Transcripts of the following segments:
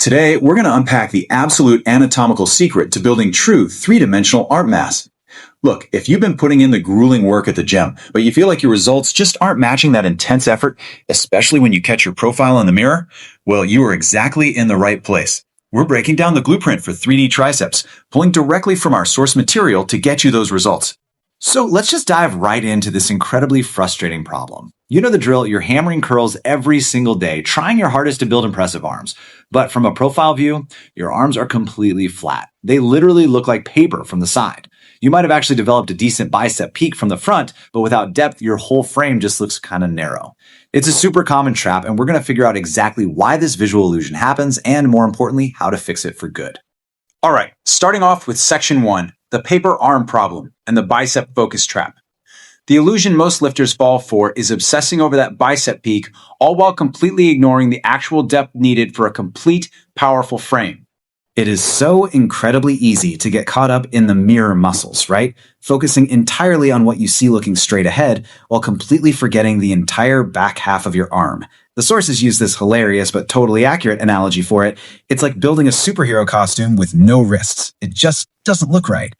Today, we're going to unpack the absolute anatomical secret to building true three-dimensional arm mass. Look, if you've been putting in the grueling work at the gym, but you feel like your results just aren't matching that intense effort, especially when you catch your profile in the mirror, well, you are exactly in the right place. We're breaking down the blueprint for 3D triceps, pulling directly from our source material to get you those results. So let's just dive right into this incredibly frustrating problem. You know the drill, you're hammering curls every single day, trying your hardest to build impressive arms. But from a profile view, your arms are completely flat. They literally look like paper from the side. You might have actually developed a decent bicep peak from the front, but without depth, your whole frame just looks kind of narrow. It's a super common trap, and we're going to figure out exactly why this visual illusion happens, and more importantly, how to fix it for good. All right, starting off with section 1, the paper arm problem and the bicep focus trap. The illusion most lifters fall for is obsessing over that bicep peak, all while completely ignoring the actual depth needed for a complete, powerful frame. It is so incredibly easy to get caught up in the mirror muscles, right? Focusing entirely on what you see looking straight ahead while completely forgetting the entire back half of your arm. The sources use this hilarious but totally accurate analogy for it. It's like building a superhero costume with no wrists. It just doesn't look right.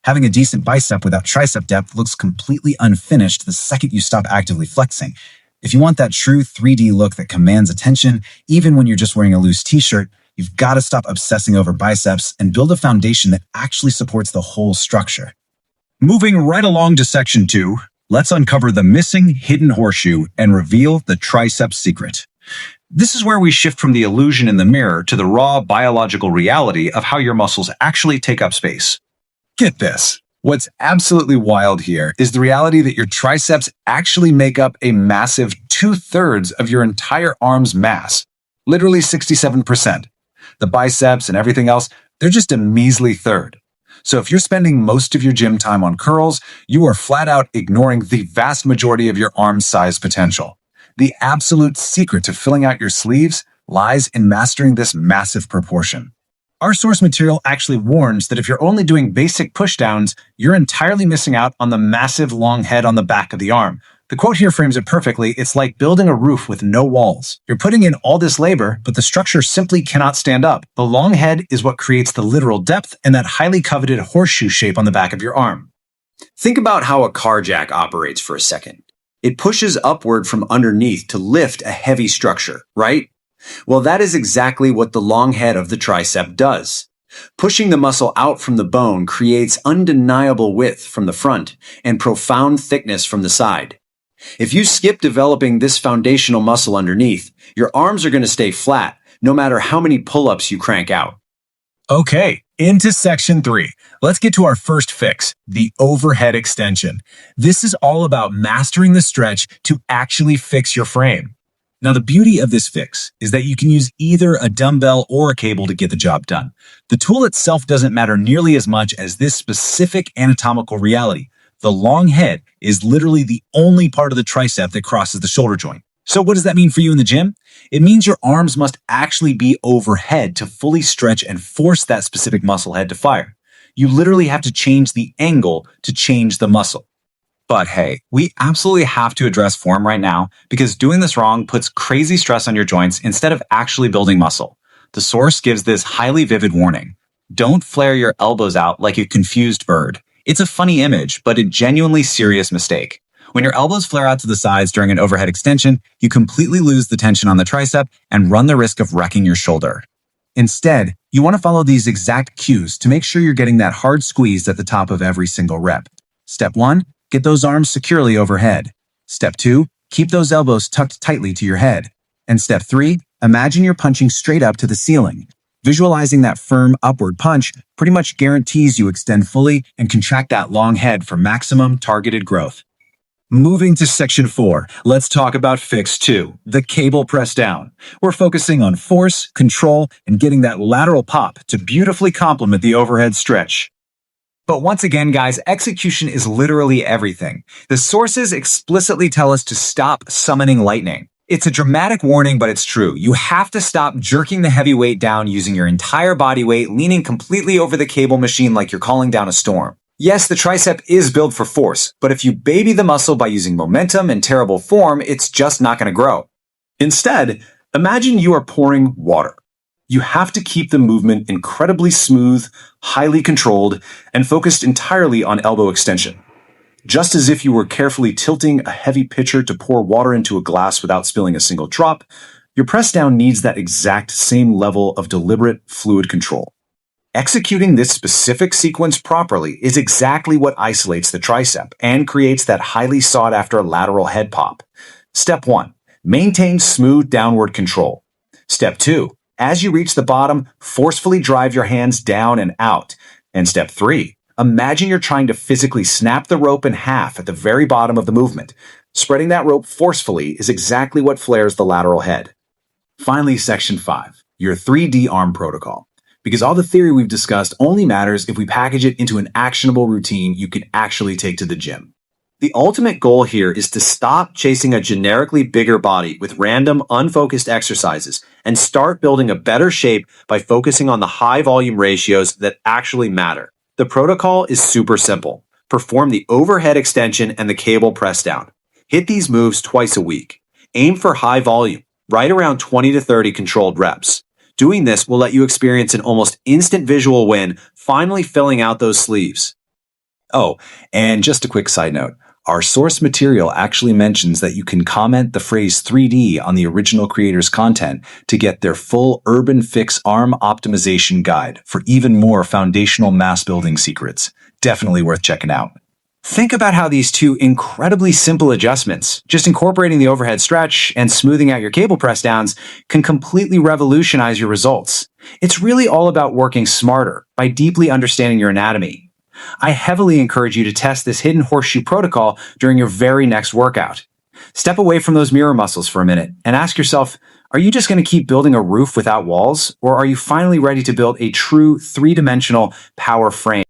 Having a decent bicep without tricep depth looks completely unfinished the second you stop actively flexing. If you want that true 3D look that commands attention, even when you're just wearing a loose t-shirt, you've got to stop obsessing over biceps and build a foundation that actually supports the whole structure. Moving right along to section 2, let's uncover the missing hidden horseshoe and reveal the triceps secret. This is where we shift from the illusion in the mirror to the raw biological reality of how your muscles actually take up space. Get this. What's absolutely wild here is the reality that your triceps actually make up a massive 2/3 of your entire arm's mass. Literally 67%. The biceps and everything else, they're just a measly third. So if you're spending most of your gym time on curls, you are flat out ignoring the vast majority of your arm size potential. The absolute secret to filling out your sleeves lies in mastering this massive proportion. Our source material actually warns that if you're only doing basic pushdowns, you're entirely missing out on the massive long head on the back of the arm. The quote here frames it perfectly. It's like building a roof with no walls. You're putting in all this labor, but the structure simply cannot stand up. The long head is what creates the literal depth and that highly coveted horseshoe shape on the back of your arm. Think about how a car jack operates for a second. It pushes upward from underneath to lift a heavy structure, right? Well, that is exactly what the long head of the tricep does. Pushing the muscle out from the bone creates undeniable width from the front and profound thickness from the side. If you skip developing this foundational muscle underneath, your arms are going to stay flat, no matter how many pull-ups you crank out. Okay, into section 3. Let's get to our first fix, the overhead extension. This is all about mastering the stretch to actually fix your frame. Now, the beauty of this fix is that you can use either a dumbbell or a cable to get the job done. The tool itself doesn't matter nearly as much as this specific anatomical reality. The long head is literally the only part of the tricep that crosses the shoulder joint. So what does that mean for you in the gym? It means your arms must actually be overhead to fully stretch and force that specific muscle head to fire. You literally have to change the angle to change the muscle. But hey, we absolutely have to address form right now because doing this wrong puts crazy stress on your joints instead of actually building muscle. The source gives this highly vivid warning. Don't flare your elbows out like a confused bird. It's a funny image, but a genuinely serious mistake. When your elbows flare out to the sides during an overhead extension, you completely lose the tension on the tricep and run the risk of wrecking your shoulder. Instead, you want to follow these exact cues to make sure you're getting that hard squeeze at the top of every single rep. Step 1, get those arms securely overhead. Step 2, keep those elbows tucked tightly to your head. And step 3, imagine you're punching straight up to the ceiling. Visualizing that firm upward punch pretty much guarantees you extend fully and contract that long head for maximum targeted growth. Moving to section 4, let's talk about fix 2, the cable press down. We're focusing on force, control, and getting that lateral pop to beautifully complement the overhead stretch. But once again, guys, execution is literally everything. The sources explicitly tell us to stop summoning lightning. It's a dramatic warning, but it's true. You have to stop jerking the heavy weight down using your entire body weight, leaning completely over the cable machine like you're calling down a storm. Yes, the tricep is built for force, but if you baby the muscle by using momentum and terrible form, it's just not going to grow. Instead, imagine you are pouring water. You have to keep the movement incredibly smooth, highly controlled, and focused entirely on elbow extension. Just as if you were carefully tilting a heavy pitcher to pour water into a glass without spilling a single drop, your press down needs that exact same level of deliberate fluid control. Executing this specific sequence properly is exactly what isolates the tricep and creates that highly sought-after lateral head pop. Step 1. Maintain smooth downward control. Step 2. As you reach the bottom, forcefully drive your hands down and out. And step 3. Imagine you're trying to physically snap the rope in half at the very bottom of the movement. Spreading that rope forcefully is exactly what flares the lateral head. Finally, section 5. Your 3D arm protocol. Because all the theory we've discussed only matters if we package it into an actionable routine you can actually take to the gym. The ultimate goal here is to stop chasing a generically bigger body with random, unfocused exercises and start building a better shape by focusing on the high volume ratios that actually matter. The protocol is super simple. Perform the overhead extension and the cable press down. Hit these moves twice a week. Aim for high volume, right around 20 to 30 controlled reps. Doing this will let you experience an almost instant visual win, finally filling out those sleeves. Oh, and just a quick side note. Our source material actually mentions that you can comment the phrase 3D on the original creator's content to get their full Urban Fix Arm Optimization Guide for even more foundational mass building secrets. Definitely worth checking out. Think about how these two incredibly simple adjustments, just incorporating the overhead stretch and smoothing out your cable press downs, can completely revolutionize your results. It's really all about working smarter by deeply understanding your anatomy. I heavily encourage you to test this hidden horseshoe protocol during your very next workout. Step away from those mirror muscles for a minute and ask yourself, are you just going to keep building a roof without walls, or are you finally ready to build a true three-dimensional power frame?